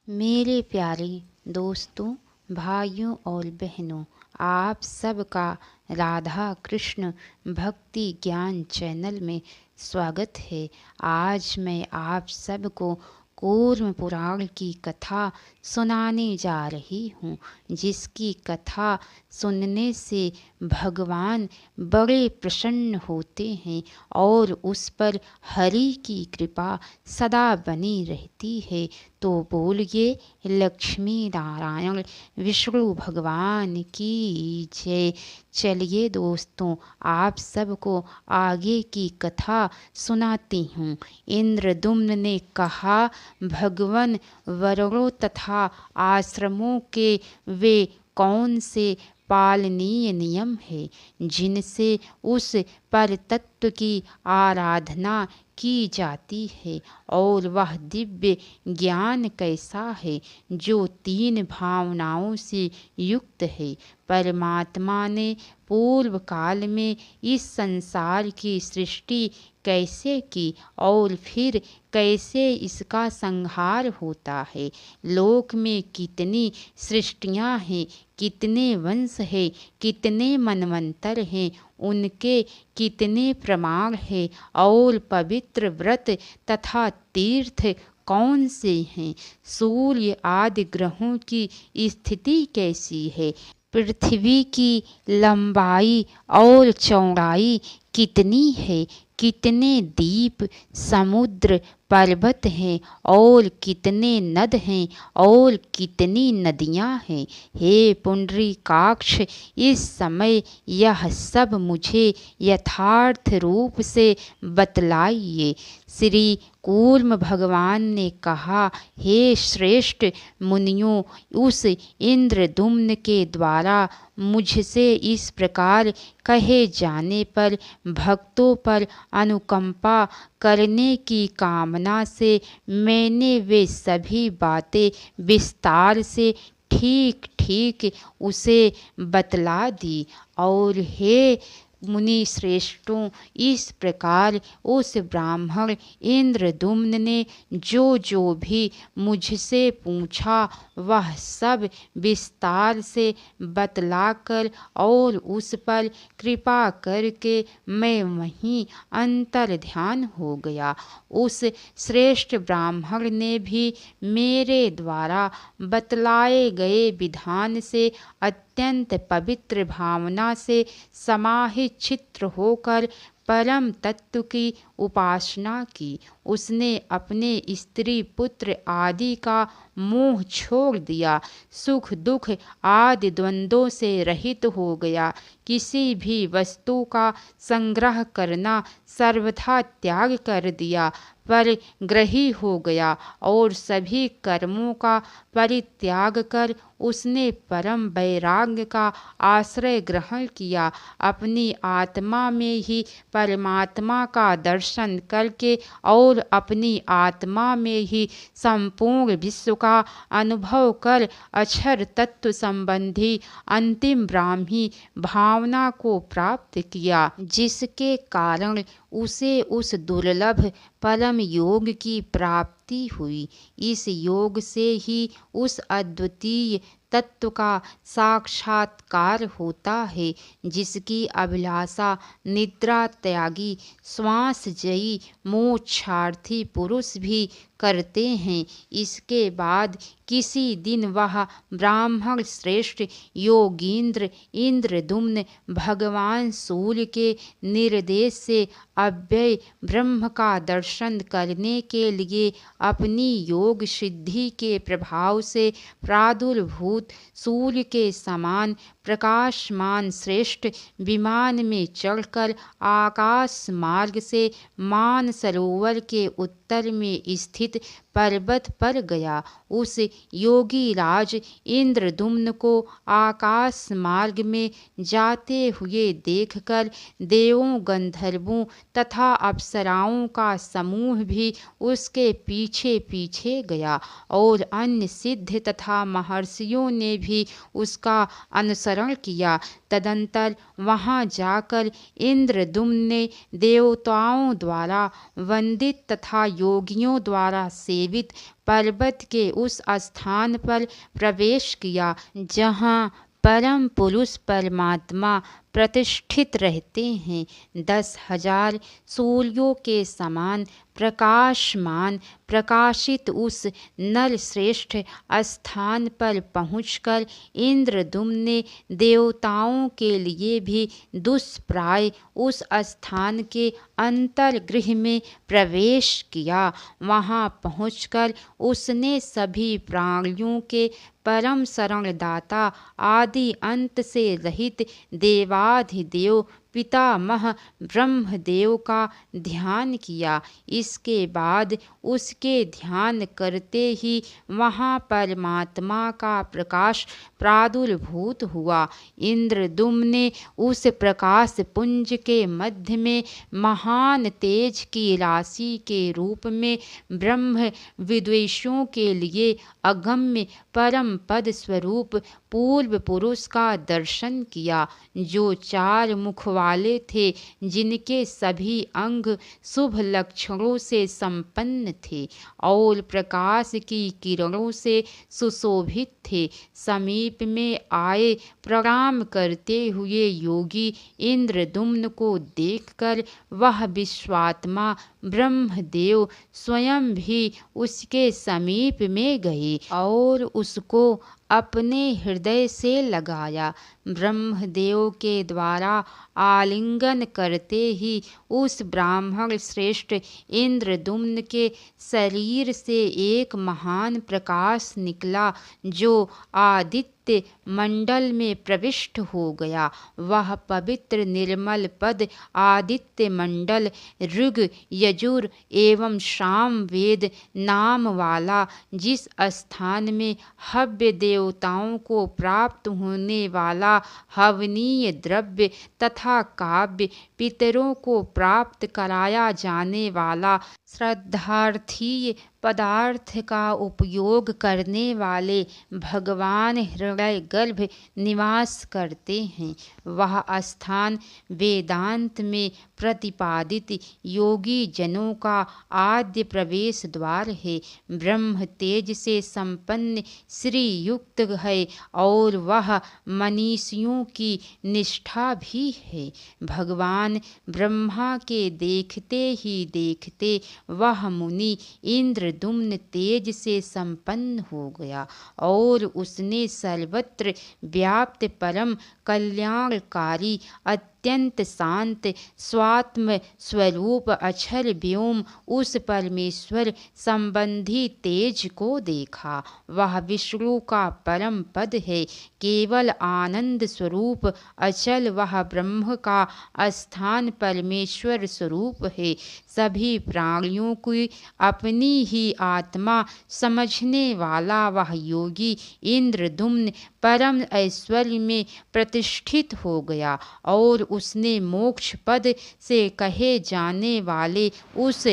मेरे प्यारे दोस्तों, भाइयों और बहनों, आप सबका राधा कृष्ण भक्ति ज्ञान चैनल में स्वागत है। आज मैं आप सबको कूर्म पुराण की कथा सुनाने जा रही हूँ, जिसकी कथा सुनने से भगवान बड़े प्रसन्न होते हैं और उस पर हरि की कृपा सदा बनी रहती है। तो बोलिए लक्ष्मी नारायण विष्णु भगवान की जय। चलिए दोस्तों, आप सबको आगे की कथा सुनाती हूँ। इंद्रदुम्न ने कहा, भगवन वरणों तथा आश्रमों के वे कौन से पालनीय नियम है जिनसे उस पर तत्व की आराधना की जाती है, और वह दिव्य ज्ञान कैसा है जो तीन भावनाओं से युक्त है। परमात्मा ने पूर्व काल में इस संसार की सृष्टि कैसे की और फिर कैसे इसका संहार होता है। लोक में कितनी सृष्टियां हैं, कितने वंश हैं, कितने मनवंतर हैं, उनके कितने प्रमाण हैं, और पवित्र व्रत तथा तीर्थ कौन से हैं। सूर्य आदि ग्रहों की स्थिति कैसी है, पृथ्वी की लंबाई और चौड़ाई कितनी है, कितने द्वीप समुद्र पर्वत हैं, और कितने नद हैं, और कितनी नदियां हैं। हे पुंडरीकाक्ष, इस समय यह सब मुझे यथार्थ रूप से बतलाइए। श्री कूर्म भगवान ने कहा, हे श्रेष्ठ मुनियों, उस इंद्रदुम्न के द्वारा मुझसे इस प्रकार कहे जाने पर भक्तों पर अनुकंपा करने की कामना से मैंने वे सभी बातें विस्तार से ठीक ठीक उसे बतला दी। और हे मुनि श्रेष्ठों, इस प्रकार उस ब्राह्मण इंद्रदुम्न ने जो जो भी मुझसे पूछा वह सब विस्तार से बतलाकर और उस पर कृपा करके मैं वहीं अंतर ध्यान हो गया। उस श्रेष्ठ ब्राह्मण ने भी मेरे द्वारा बतलाए गए विधान से अत्यंत पवित्र भावना से समाहित चित्र होकर परम तत्व की उपासना की। उसने अपने स्त्री पुत्र आदि का मोह छोड़ दिया, सुख दुख आदि द्वंद्वों से रहित हो गया, किसी भी वस्तु का संग्रह करना सर्वथा त्याग कर दिया, परिग्रही हो गया, और सभी कर्मों का परित्याग कर उसने परम वैराग्य का आश्रय ग्रहण किया। अपनी आत्मा में ही परमात्मा का दर्शन करके और अपनी आत्मा में ही संपूर्ण विश्व का अनुभव कर अक्षर तत्व संबंधी अंतिम ब्राह्मी भावना को प्राप्त किया, जिसके कारण उसे उस दुर्लभ परम योग की प्राप्ति हुई। इस योग से ही उस अद्वितीय तत्व का साक्षात्कार होता है, जिसकी अभिलाषा निद्रा त्यागी श्वास जयी मोक्षार्थी पुरुष भी करते हैं। इसके बाद किसी दिन वह ब्राह्मण श्रेष्ठ योगींद्र इंद्रदुम्न भगवान सूर्य के निर्देश से अव्यय ब्रह्म का दर्शन करने के लिए अपनी योग सिद्धि के प्रभाव से प्रादुर्भूत सूर्य के समान प्रकाशमान श्रेष्ठ विमान में चढ़कर आकाश मार्ग से मान सरोवर के उत्तर में स्थित पर्वत पर गया। उस योगी राज इंद्रदुम्न को आकाश मार्ग में जाते हुए देखकर देवों गंधर्वों तथा अप्सराओं का समूह भी उसके पीछे पीछे गया, और अन्य सिद्ध तथा महर्षियों ने भी उसका अनुसरण किया। तदंतर वहां जाकर इंद्रदुम्न ने देवताओं द्वारा वंदित तथा योगियों द्वारा सेवित पर्वत के उस स्थान पर प्रवेश किया जहाँ परम पुरुष परमात्मा प्रतिष्ठित रहते हैं। 10,000 सूर्यों के समान प्रकाशमान प्रकाशित उस नर श्रेष्ठ स्थान पर पहुंचकर इंद्रद्युम्न ने देवताओं के लिए भी दुष्प्राय उस स्थान के अंतर्गृह में प्रवेश किया। वहां पहुंचकर उसने सभी प्राणियों के परम शरणदाता आदि अंत से रहित देवाधिदेव पितामह ब्रह्मदेव का ध्यान किया। इसके बाद उसके ध्यान करते ही वहाँ परमात्मा का प्रकाश प्रादुर्भूत हुआ। इंद्रद्युम्न ने उस प्रकाश पुंज के मध्य में महान तेज की राशि के रूप में ब्रह्म विद्वेषों के लिए अगम्य परम पद स्वरूप पूर्व पुरुष का दर्शन किया, जो 4 मुख वाले थे, जिनके सभी अंग शुभ लक्षणों से संपन्न थे और प्रकाश की किरणों से सुशोभित थे। समीप में आए प्रणाम करते हुए योगी इंद्रद्युम्न को देखकर वह विश्वात्मा ब्रह्मदेव स्वयं भी उसके समीप में गए और उसको अपने हृदय से लगाया। ब्रह्मदेव के द्वारा आलिंगन करते ही उस ब्राह्मण श्रेष्ठ इंद्रद्युम्न के शरीर से एक महान प्रकाश निकला, जो आदित्य मंडल में प्रविष्ट हो गया। वह पवित्र निर्मल पद आदित्य मंडल ऋग यजुर एवं साम वेद नाम वाला, जिस स्थान में हव्य देवताओं को प्राप्त होने वाला हवनीय द्रव्य तथा काव्य पितरों को प्राप्त कराया जाने वाला श्रद्धार्थी पदार्थ का उपयोग करने वाले भगवान हृदय गर्भ निवास करते हैं। वह स्थान वेदांत में प्रतिपादित योगी जनों का आद्य प्रवेश द्वार है। ब्रह्म तेज से संपन्न श्री युक्त है और वह मनीषियों की निष्ठा भी है। भगवान ब्रह्मा के देखते ही देखते वह मुनि इंद्रद्युम्न तेज से संपन्न हो गया और उसने सर्वत्र व्याप्त परम कल्याणकारी अत्यंत शांत स्वात्म स्वरूप अक्षर व्योम उस परमेश्वर संबंधी तेज को देखा। वह विष्णु का परम पद है, केवल आनंद स्वरूप अचल वह ब्रह्म का स्थान परमेश्वर स्वरूप है। सभी प्राणियों की अपनी ही आत्मा समझने वाला वह योगी इंद्रद्युम्न परम ऐश्वर्य में प्रतिष्ठित हो गया और उसने मोक्ष पद से कहे जाने वाले उस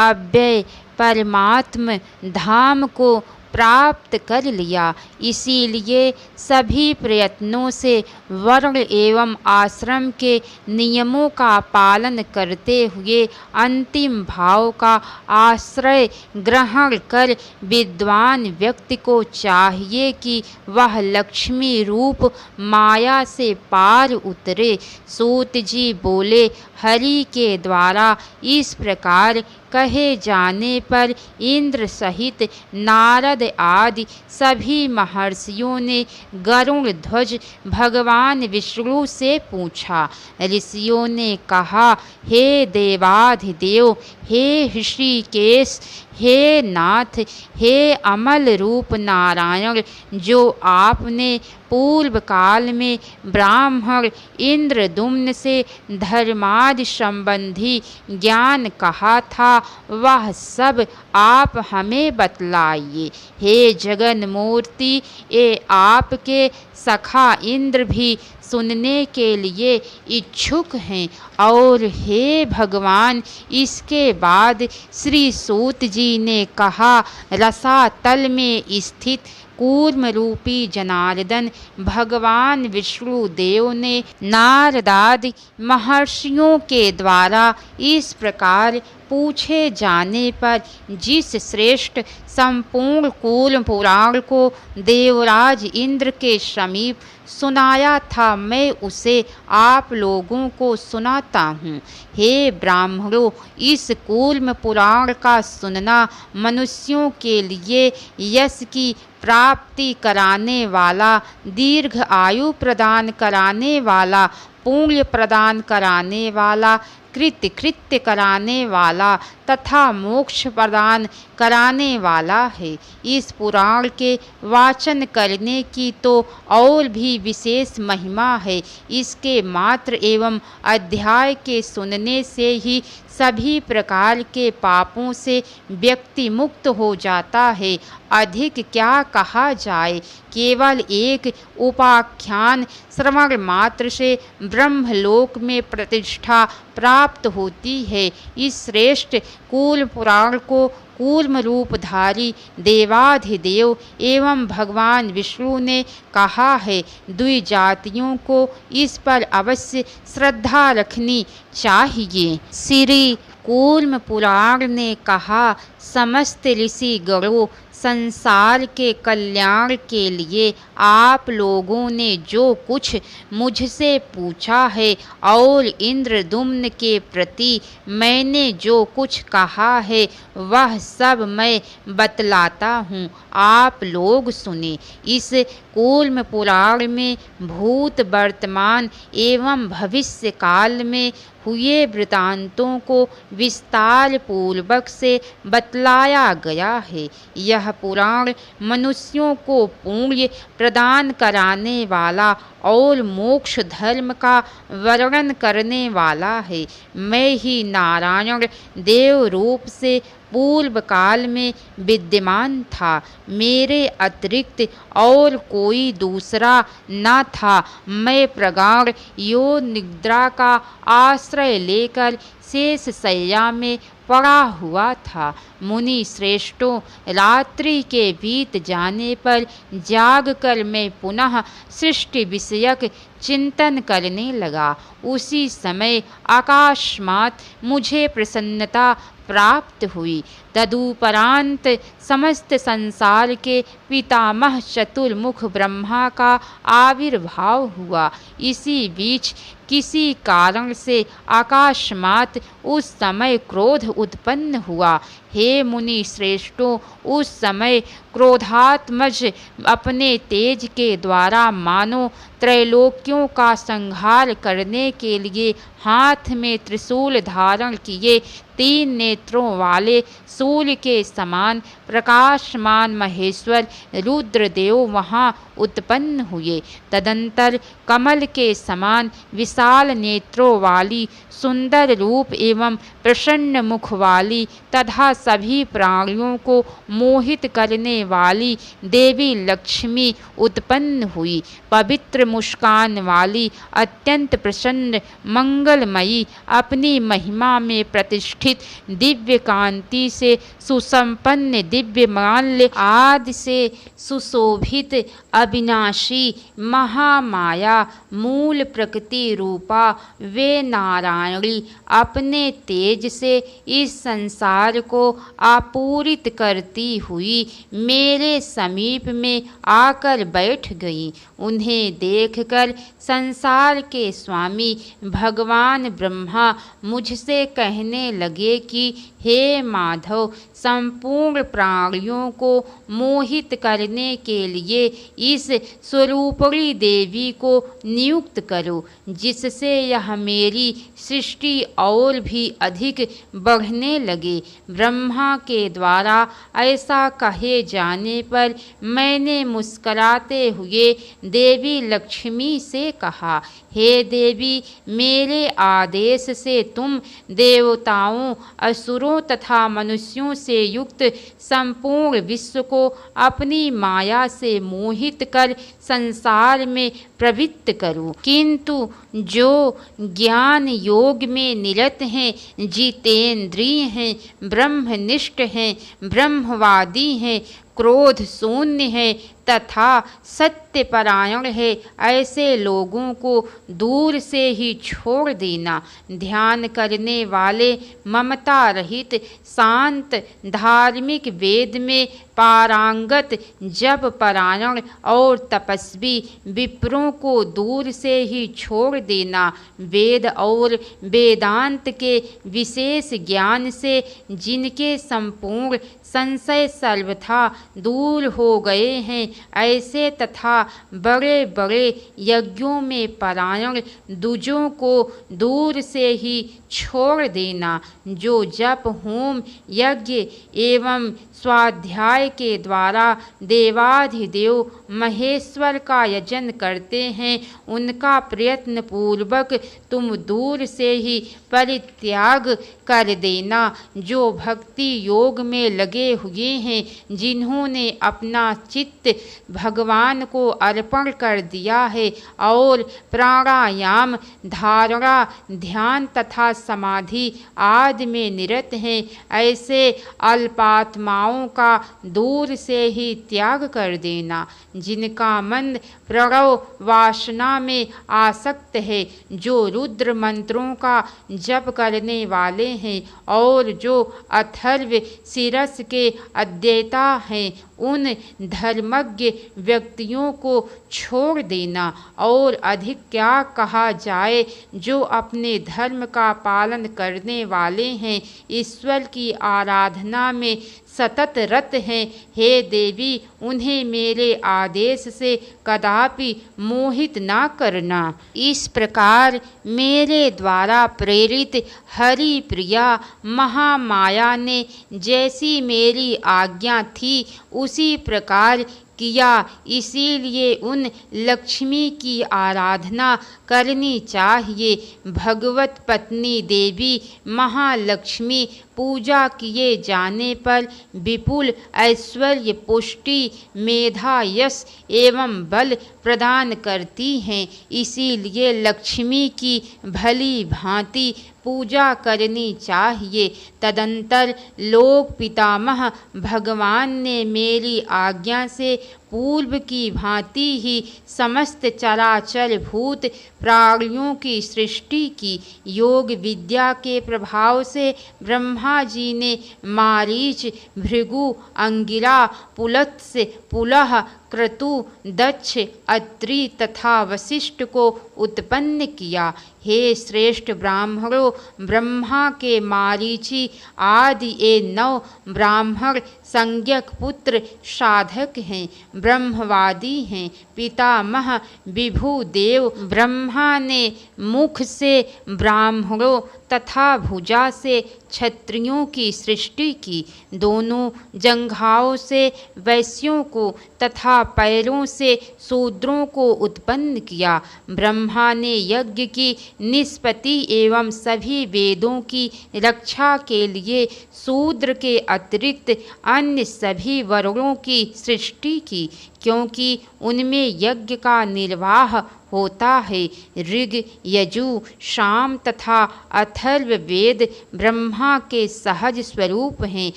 अव्यय परमात्म धाम को प्राप्त कर लिया। इसीलिए सभी प्रयत्नों से वर्ण एवं आश्रम के नियमों का पालन करते हुए अंतिम भाव का आश्रय ग्रहण कर विद्वान व्यक्ति को चाहिए कि वह लक्ष्मी रूप माया से पार उतरे। सूत जी बोले, हरि के द्वारा इस प्रकार कहे जाने पर इंद्र सहित नारद आदि सभी महर्षियों ने गरुड़ ध्वज भगवान विष्णु से पूछा। ऋषियों ने कहा, हे देवाधिदेव, हे ऋषिकेश, हे नाथ, हे अमल रूप नारायण, जो आपने पूर्व काल में ब्राह्मण इंद्रद्युम्न से धर्मादि संबंधी ज्ञान कहा था, वह सब आप हमें बतलाइए। हे जगन मूर्ति, ये आपके सखा इंद्र भी सुनने के लिए इच्छुक हैं। और हे भगवान, इसके बाद श्री सूत जी ने कहा, रसातल में स्थित कूर्म रूपी जनार्दन भगवान विष्णु देव ने नारदादि महर्षियों के द्वारा इस प्रकार पूछे जाने पर जिस श्रेष्ठ संपूर्ण कूर्म पुराण को देवराज इंद्र के समीप सुनाया था, मैं उसे आप लोगों को सुनाता हूँ। हे ब्राह्मणों, इस कूर्म पुराण का सुनना मनुष्यों के लिए यश की प्राप्ति कराने वाला, दीर्घ आयु प्रदान कराने वाला, पुण्य प्रदान कराने वाला, कृत्य कराने वाला तथा मोक्ष प्रदान कराने वाला है। इस पुराण के वाचन करने की तो और भी विशेष महिमा है। इसके मात्र एवं अध्याय के सुनने से ही सभी प्रकार के पापों से व्यक्ति मुक्त हो जाता है। अधिक क्या कहा जाए, केवल एक उपाख्यान श्रवण मात्र से ब्रह्मलोक में प्रतिष्ठा प्राप्त होती है। इस श्रेष्ठ कूर्म पुराण को कूर्म रूपधारी देवाधिदेव एवं भगवान विष्णु ने कहा है। द्विजातियों को इस पर अवश्य श्रद्धा रखनी चाहिए। श्री कूर्म पुराण ने कहा, समस्त ऋषि गणों, संसार के कल्याण के लिए आप लोगों ने जो कुछ मुझसे पूछा है और इंद्रदुम्न के प्रति मैंने जो कुछ कहा है वह सब मैं बतलाता हूँ, आप लोग सुने। इस कूर्म पुराण में भूत, वर्तमान एवं भविष्य काल में हुए वृतांतों को विस्तार पूर्वक से बतलाया गया है। यह पुराण मनुष्यों को पुण्य प्रदान कराने वाला और मोक्ष धर्म का वर्णन करने वाला है। मैं ही नारायण देव रूप से पूर्व काल में विद्यमान था, मेरे अतिरिक्त और कोई दूसरा न था। मैं प्रगाढ़ योग निद्रा का आश्रय लेकर शेष शैया में पड़ा हुआ था। मुनि श्रेष्ठों, रात्रि के बीत जाने पर जागकर मैं पुनः सृष्टि विषयक चिंतन करने लगा। उसी समय अकस्मात मुझे प्रसन्नता प्राप्त हुई। तदुपरांत समस्त संसार के पितामह चतुर्मुख ब्रह्मा का आविर्भाव हुआ। इसी बीच किसी कारण से अकस्मात उस समय क्रोध उत्पन्न हुआ। हे मुनि श्रेष्ठों, उस समय क्रोधात्मज अपने तेज के द्वारा मानो त्रैलोक्यों का संहार करने के लिए हाथ में त्रिशूल धारण किए 3 नेत्रों वाले सूर्य के समान प्रकाशमान महेश्वर रुद्रदेव वहाँ उत्पन्न हुए। तदंतर कमल के समान विशाल नेत्रों वाली, सुंदर रूप एवं प्रसन्न मुख वाली तथा सभी प्राणियों को मोहित करने वाली देवी लक्ष्मी उत्पन्न हुई। पवित्र मुस्कान वाली, अत्यंत प्रसन्न मंगलमयी, अपनी महिमा में प्रतिष्ठित, दिव्य कांति से सुसंपन्न, दिव्य माल्य आदि से सुशोभित, अविनाशी महामाया मूल प्रकृति रूपा वे नारायणी अपने तेज से इस संसार को आपूरित करती हुई मेरे समीप में आकर बैठ गई। उन्हें देखकर संसार के स्वामी भगवान ब्रह्मा मुझसे कहने लगे कि हे माधव, संपूर्ण प्राणियों को मोहित करने के लिए इस स्वरूपणी देवी को नियुक्त करो, जिससे यह मेरी सृष्टि और भी अधिक बढ़ने लगे। ब्रह्मा के द्वारा ऐसा कहे जाने पर मैंने मुस्कुराते हुए देवी लक्ष्मी से कहा, हे देवी, मेरे आदेश से तुम देवताओं, असुरों तथा मनुष्यों से युक्त संपूर्ण विश्व को अपनी माया से मोहित कर संसार में प्रवृत्त करो। किंतु जो ज्ञान योग में निरत हैं, जितेंद्रिय हैं, ब्रह्मनिष्ठ हैं, ब्रह्मवादी हैं, क्रोध शून्य है तथा सत्यपरायण है, ऐसे लोगों को दूर से ही छोड़ देना। ध्यान करने वाले ममता रहित शांत धार्मिक वेद में पारंगत जप परायण और तपस्वी विप्रों को दूर से ही छोड़ देना। वेद और वेदांत के विशेष ज्ञान से जिनके संपूर्ण संशय सर्वथा दूर हो गए हैं, ऐसे तथा बड़े बड़े यज्ञों में परायण दुजों को दूर से ही छोड़ देना। जो जप होम यज्ञ एवं स्वाध्याय के द्वारा देवाधिदेव महेश्वर का यजन करते हैं, उनका प्रयत्न पूर्वक तुम दूर से ही परित्याग कर देना। जो भक्ति योग में लगे हुए हैं, जिन्होंने अपना चित्त भगवान को अर्पण कर दिया है और प्राणायाम धारणा ध्यान तथा समाधि आदि में निरत हैं, ऐसे अल्पात्माओं का दूर से ही त्याग कर देना। जिनका मन प्रणव वासना में आसक्त है, जो रुद्र मंत्रों का जप करने वाले हैं और जो अथर्व शिरस के अध्येता हैं, उन धर्मज्ञ व्यक्तियों को छोड़ देना। और अधिक क्या कहा जाए, जो अपने धर्म का पालन करने वाले हैं, ईश्वर की आराधना में सतत रत हैं। हे देवी, उन्हें मेरे आदेश से कदापि मोहित ना करना। इस प्रकार मेरे द्वारा प्रेरित हरि प्रिया महामाया ने जैसी मेरी आज्ञा थी उसी प्रकार किया। इसीलिए उन लक्ष्मी की आराधना करनी चाहिए। भगवत पत्नी देवी महालक्ष्मी पूजा किए जाने पर विपुल ऐश्वर्य पुष्टि मेधा यश एवं बल प्रदान करती हैं। इसीलिए लक्ष्मी की भली भांति पूजा करनी चाहिए। तदंतर लोक पितामह भगवान ने मेरी आज्ञा से पूर्व की भांति ही समस्त चराचर भूत प्राणियों की सृष्टि की। योग विद्या के प्रभाव से ब्रह्मा जी ने मारीच, भृगु, अंगिरा, पुलत्स्य, पुलह, क्रतु, दक्ष, अत्रि तथा वशिष्ठ को उत्पन्न किया। हे श्रेष्ठ ब्राह्मणों, ब्रह्मा के मारीचि आदि ये 9 ब्राह्मण संज्ञक पुत्र साधक हैं, ब्रह्मवादी हैं। पितामह विभु देव ब्रह्मा ने मुख से ब्राह्मणों तथा भुजा से क्षत्रियों की सृष्टि की। दोनों जंघाओं से वैश्यों को तथा पैरों से शूद्रों को उत्पन्न किया। ब्रह्मा ने यज्ञ की निष्पत्ति एवं सभी वेदों की रक्षा के लिए शूद्र के अतिरिक्त अन्य सभी वर्णों की सृष्टि की, क्योंकि उनमें यज्ञ का निर्वाह होता है। ऋग, यजु, साम तथा अथर्व वेद ब्रह्मा के सहज स्वरूप हैं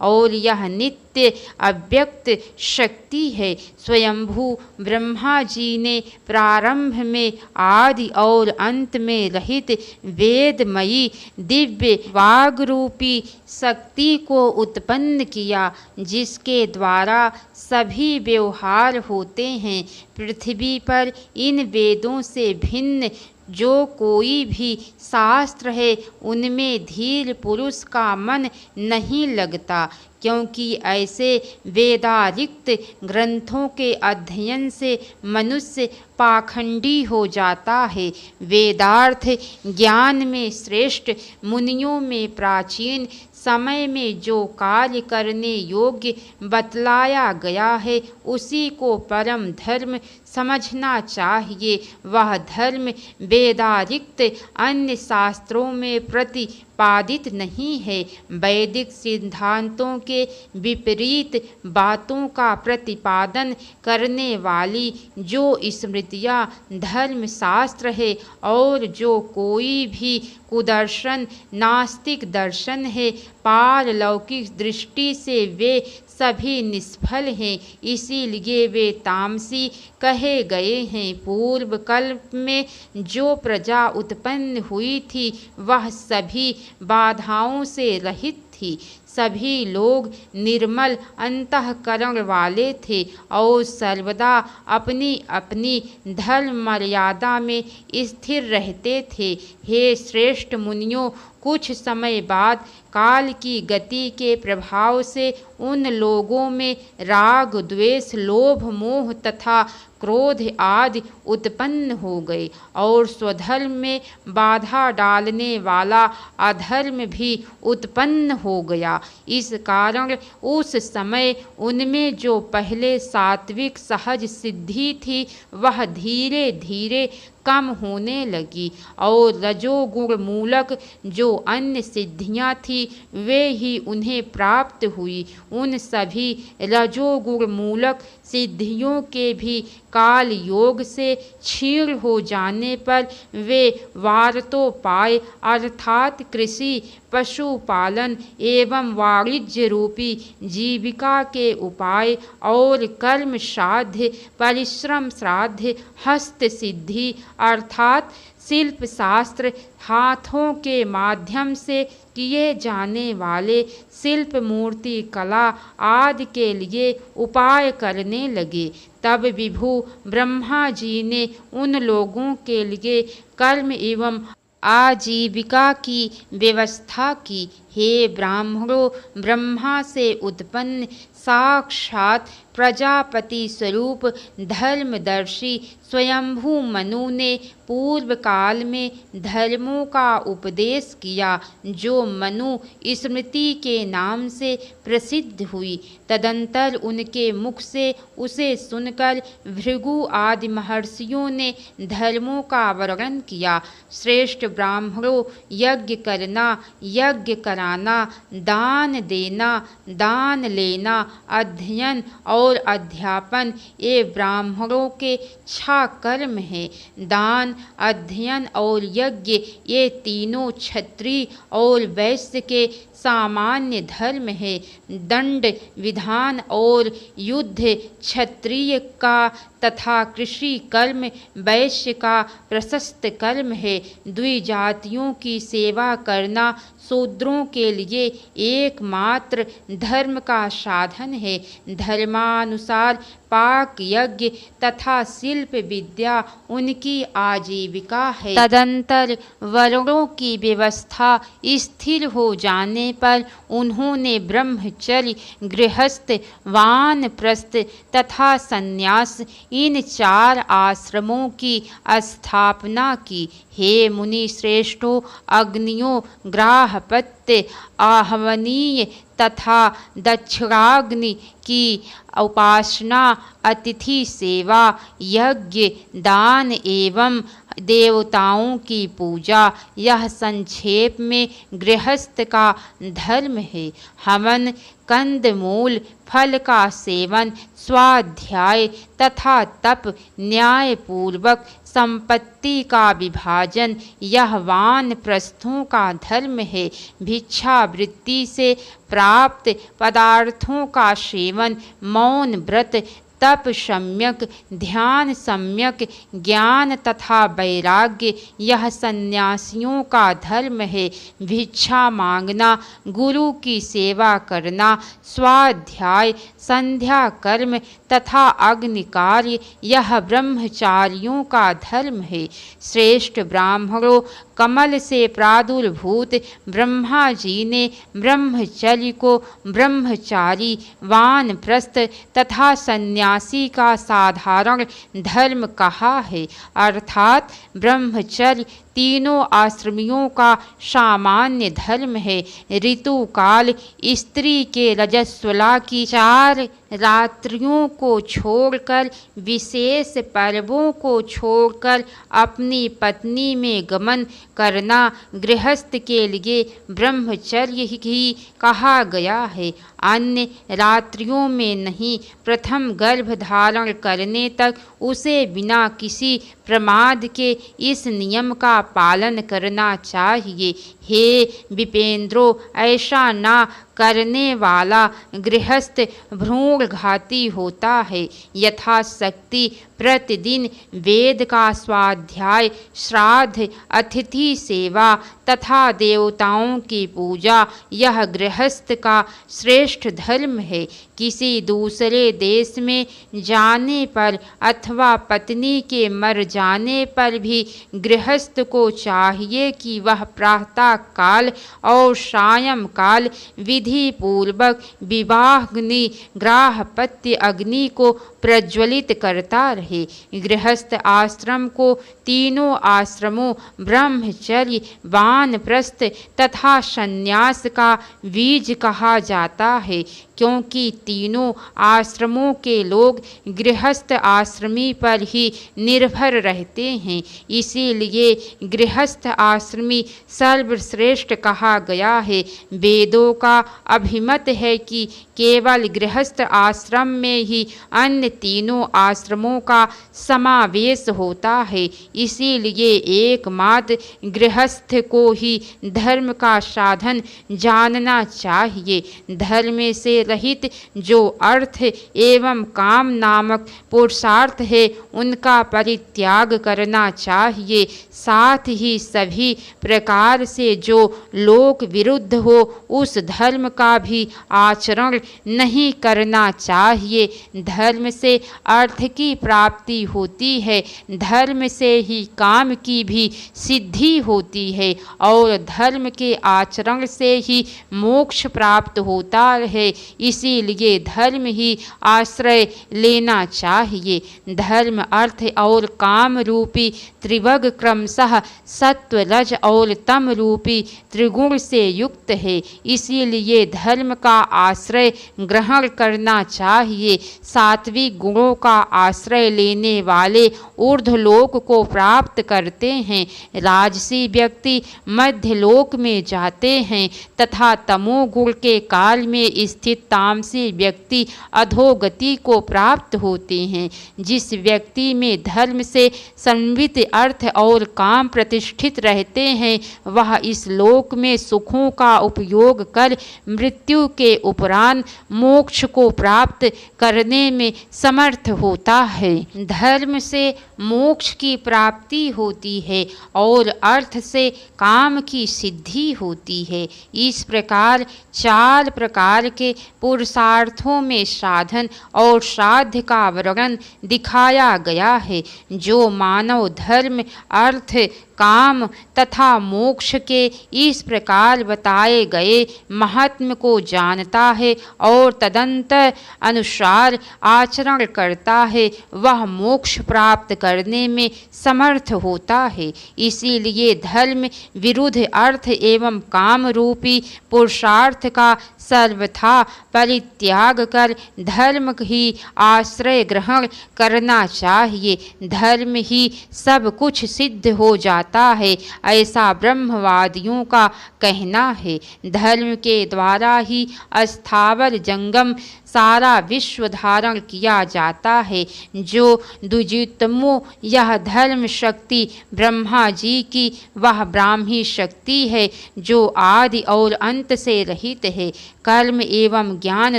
और यह नित्य अव्यक्त शक्ति है। स्वयंभू ब्रह्मा जी ने प्रारंभ में आदि और अंत में रहित वेदमयी दिव्य वाग्रूपी शक्ति को उत्पन्न किया, जिसके द्वारा सभी व्यवहार होते हैं। पृथ्वी पर इन वेदों से भिन्न जो कोई भी शास्त्र है, उनमें धीर पुरुष का मन नहीं लगता, क्योंकि ऐसे वेदारिक्त ग्रंथों के अध्ययन से मनुष्य पाखंडी हो जाता है। वेदार्थ ज्ञान में श्रेष्ठ मुनियों में प्राचीन समय में जो कार्य करने योग्य बतलाया गया है, उसी को परम धर्म समझना चाहिए। वह धर्म वेदारिक्त अन्य शास्त्रों में प्रतिपादित नहीं है। वैदिक सिद्धांतों के विपरीत बातों का प्रतिपादन करने वाली जो स्मृतियाँ धर्म शास्त्र है और जो कोई भी कुदर्शन नास्तिक दर्शन है, पारलौकिक दृष्टि से वे सभी निष्फल हैं, इसीलिए वे तामसी कहे गए हैं। पूर्व कल्प में जो प्रजा उत्पन्न हुई थी वह सभी बाधाओं से रहित थी। सभी लोग निर्मल अंतःकरण वाले थे और सर्वदा अपनी अपनी धर्म मर्यादा में स्थिर रहते थे। हे श्रेष्ठ मुनियों, कुछ समय बाद काल की गति के प्रभाव से उन लोगों में राग, द्वेष, लोभ, मोह तथा क्रोध आदि उत्पन्न हो गए और स्वधर्म में बाधा डालने वाला अधर्म भी उत्पन्न हो गया। इस कारण उस समय उनमें जो पहले सात्विक सहज सिद्धि थी वह धीरे धीरे कम होने लगी और रजोगुण मूलक जो अन्य सिद्धियां थी वे ही उन्हें प्राप्त हुई। उन सभी रजोगुण मूलक सिद्धियों के भी काल योग से क्षीण हो जाने पर वे वार्तोपाय अर्थात कृषि, पशुपालन एवं वाणिज्य रूपी जीविका के उपाय और कर्म साध्य, परिश्रम साध्य, हस्त सिद्धि अर्थात शिल्प शास्त्र, हाथों के माध्यम से किए जाने वाले शिल्प, मूर्ति कला आदि के लिए उपाय करने लगे। तब विभु ब्रह्मा जी ने उन लोगों के लिए कर्म एवं आजीविका की व्यवस्था की। हे ब्राह्मणों, ब्रह्मा से उत्पन्न साक्षात प्रजापति स्वरूप धर्मदर्शी स्वयंभू मनु ने पूर्व काल में धर्मों का उपदेश किया जो मनु स्मृति के नाम से प्रसिद्ध हुई। तदंतर उनके मुख से उसे सुनकर भृगु आदि महर्षियों ने धर्मों का वर्णन किया। श्रेष्ठ ब्राह्मणों, यज्ञ करना, यज्ञ कराना, दान देना, दान लेना, अध्ययन और अध्यापन ये ब्राह्मणों के 6 कर्म हैं। दान, अध्ययन और यज्ञ ये तीनों क्षत्रिय और वैश्य के सामान्य धर्म है। दंड विधान और युद्ध क्षत्रिय का तथा कृषि कर्म वैश्य का प्रशस्त कर्म है। द्विजातियों की सेवा करना शूद्रों के लिए एकमात्र धर्म का साधन है। धर्मानुसार पाक यज्ञ तथा शिल्प विद्या उनकी आजीविका है। तदंतर वर्णों की व्यवस्था स्थिर हो जाने पर उन्होंने ब्रह्मचर्य, गृहस्थ, वानप्रस्थ तथा संन्यास इन 4 आश्रमों की स्थापना की। हे मुनि श्रेष्ठों, अग्नियों, ग्राहपत्य, आहवनीय तथा दक्षिणाग्नि की उपासना, अतिथि सेवा, यज्ञ, दान एवं देवताओं की पूजा यह संक्षेप में गृहस्थ का धर्म है। हवन, कंदमूल, फल का सेवन, स्वाध्याय तथा तप, न्यायपूर्वक संपत्ति का विभाजन यह वानप्रस्थों का धर्म है। भिक्षावृत्ति से प्राप्त पदार्थों का सेवन, मौन व्रत, तप सम्यक, ध्यान सम्यक, ज्ञान तथा वैराग्य यह सन्यासियों का धर्म है। भिक्षा मांगना, गुरु की सेवा करना, स्वाध्याय, संध्या कर्म तथा अग्नि कार्य यह ब्रह्मचारियों का धर्म है। श्रेष्ठ ब्राह्मणों, कमल से प्रादुर्भूत ब्रह्मा जी ने ब्रह्मचर्य को ब्रह्मचारी, वानप्रस्थ तथा सन्यासी का साधारण धर्म कहा है। अर्थात ब्रह्मचर्य तीनों आश्रमियों का सामान्य धर्म है। ऋतुकाल स्त्री के रजस्वला की 4 रात्रियों को छोड़कर, विशेष पर्वों को छोड़कर अपनी पत्नी में गमन करना गृहस्थ के लिए ब्रह्मचर्य ही कहा गया है। अन्य रात्रियों में नहीं, प्रथम गर्भ धारण करने तक उसे बिना किसी प्रमाद के इस नियम का पालन करना चाहिए। हे विपेंद्रो, ऐसा ना करने वाला गृहस्थ भ्रूणघाती होता है। यथाशक्ति प्रतिदिन वेद का स्वाध्याय, श्राद्ध, अतिथि सेवा तथा देवताओं की पूजा यह गृहस्थ का श्रेष्ठ धर्म है। किसी दूसरे देश में जाने पर अथवा पत्नी के मर जाने पर भी गृहस्थ को चाहिए कि वह प्रातः काल और सायं काल विधि पूर्वक विवाहाग्नि ग्राहपत्य अग्नि को प्रज्वलित करता रहे। गृहस्थ आश्रम को तीनों आश्रमों ब्रह्मचर्य, वानप्रस्थ तथा संन्यास का बीज कहा जाता है, क्योंकि तीनों आश्रमों के लोग गृहस्थ आश्रमी पर ही निर्भर रहते हैं। इसीलिए गृहस्थ आश्रमी सर्वश्रेष्ठ कहा गया है। वेदों का अभिमत है कि केवल गृहस्थ आश्रम में ही अन्य तीनों आश्रमों का समावेश होता है। इसीलिए एकमात्र गृहस्थ को ही धर्म का साधन जानना चाहिए। धर्म से रहित जो अर्थ एवं काम नामक पुरुषार्थ है उनका परित्याग करना चाहिए। साथ ही सभी प्रकार से जो लोक विरुद्ध हो उस धर्म का भी आचरण नहीं करना चाहिए। धर्म से अर्थ की प्राप्ति होती है, धर्म से ही काम की भी सिद्धि होती है और धर्म के आचरण से ही मोक्ष प्राप्त होता है। इसीलिए धर्म ही आश्रय लेना चाहिए। धर्म, अर्थ और काम रूपी त्रिवर्ग क्रमशः सत्व, रज और तम रूपी त्रिगुण से युक्त है। इसीलिए धर्म का आश्रय ग्रहण करना चाहिए। सात्विक गुणों का आश्रय लेने वाले ऊर्ध्वलोक को प्राप्त करते हैं। राजसी व्यक्ति मध्यलोक में जाते हैं तथा तमोगुण के काल में स्थित तामसी व्यक्ति अधोगति को प्राप्त होते हैं। जिस व्यक्ति में धर्म से संवित अर्थ और काम प्रतिष्ठित रहते हैं वह इस लोक में सुखों का उपयोग कर मृत्यु के उपरांत मोक्ष को प्राप्त करने में समर्थ होता है। धर्म से मोक्ष की प्राप्ति होती है और अर्थ से काम की सिद्धि होती है। इस प्रकार 4 प्रकार के पुरुषार्थों में साधन और श्राद्ध का वर्णन दिखाया गया है। जो मानव धर्म, अर्थ, काम तथा मोक्ष के इस प्रकार बताए गए महात्म्य को जानता है और तदंतर अनुसार आचरण करता है वह मोक्ष प्राप्त करने में समर्थ होता है। इसीलिए धर्म विरुद्ध अर्थ एवं काम रूपी पुरुषार्थ का सर्वथा परित्याग कर धर्म ही आश्रय ग्रहण करना चाहिए। धर्म ही सब कुछ सिद्ध हो जाता है, ऐसा ब्रह्मवादियों का कहना है। धर्म के द्वारा ही अस्थावर जंगम सारा विश्व धारण किया जाता है। जो द्विजोत्तमो यह धर्म शक्ति ब्रह्मा जी की वह ब्राह्मी शक्ति है जो आदि और अंत से रहित है। कर्म एवं ज्ञान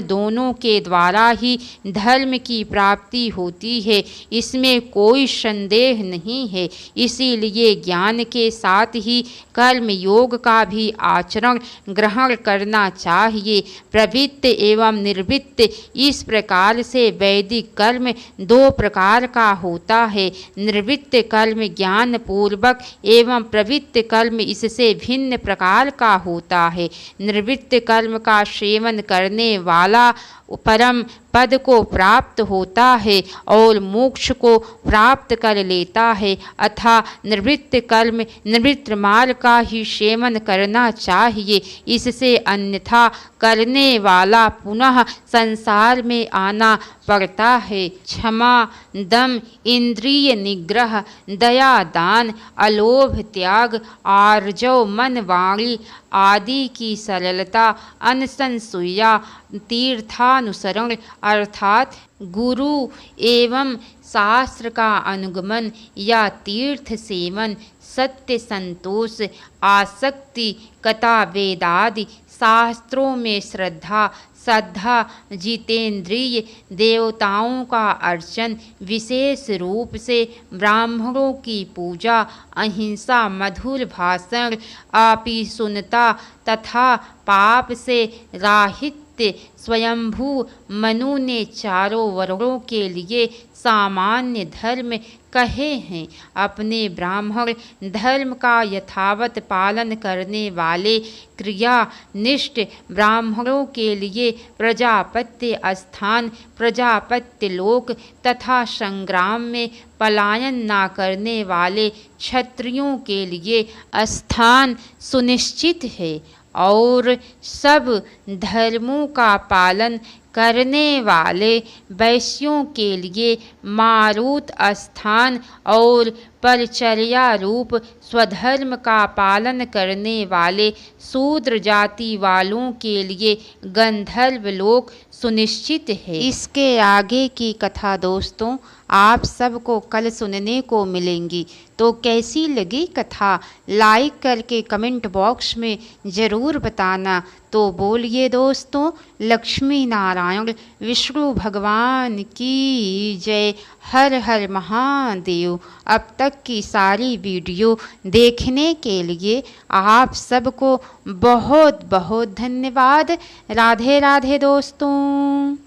दोनों के द्वारा ही धर्म की प्राप्ति होती है, इसमें कोई संदेह नहीं है। इसीलिए ज्ञान के साथ ही कर्म योग का भी आचरण ग्रहण करना चाहिए। प्रवृत्त एवं निर्वृत्त इस प्रकार से वैदिक कर्म 2 प्रकार का होता है। निर्वृत्त कर्म ज्ञान पूर्वक एवं प्रवृत्त कर्म इससे भिन्न प्रकार का होता है। निर्वृत्त कर्म का सेवन करने वाला परम पद को प्राप्त होता है और मोक्ष को प्राप्त कर लेता है। अथा निवृत्त कर्म निवृत्त मार्ग का ही सेवन करना चाहिए। इससे अन्यथा करने वाला पुनः संसार में आना पड़ता है। क्षमा, दम, इंद्रिय निग्रह, दया, दान, अलोभ, त्याग, आर्जव, मन, वाणी आदि की सरलता, अनसंसूया, तीर्थानुसरण अर्थात गुरु एवं शास्त्र का अनुगमन या तीर्थ सेवन, सत्य, संतोष, आसक्ति, कथा, वेदादि शास्त्रों में श्रद्धा, जितेंद्रिय देवताओं का अर्चन, विशेष रूप से ब्राह्मणों की पूजा, अहिंसा, मधुर भाषण, आपी सुनता तथा पाप से राहित्य स्वयंभू मनु ने चारों वर्णों के लिए सामान्य धर्म कहे हैं। अपने ब्राह्मण धर्म का यथावत पालन करने वाले क्रिया निष्ठ ब्राह्मणों के लिए प्रजापत्य स्थान, प्रजापत्य लोक तथा संग्राम में पलायन न करने वाले क्षत्रियों के लिए स्थान सुनिश्चित है और सब धर्मों का पालन करने वाले वैश्यों के लिए मारुत स्थान और परिचर्या रूप स्वधर्म का पालन करने वाले शूद्र जाति वालों के लिए गंधर्व लोक सुनिश्चित है। इसके आगे की कथा दोस्तों आप सबको कल सुनने को मिलेंगी। तो कैसी लगी कथा लाइक करके कमेंट बॉक्स में ज़रूर बताना। तो बोलिए दोस्तों, लक्ष्मी नारायण विष्णु भगवान की जय। हर हर महादेव। अब तक की सारी वीडियो देखने के लिए आप सबको बहुत बहुत धन्यवाद। राधे राधे दोस्तों।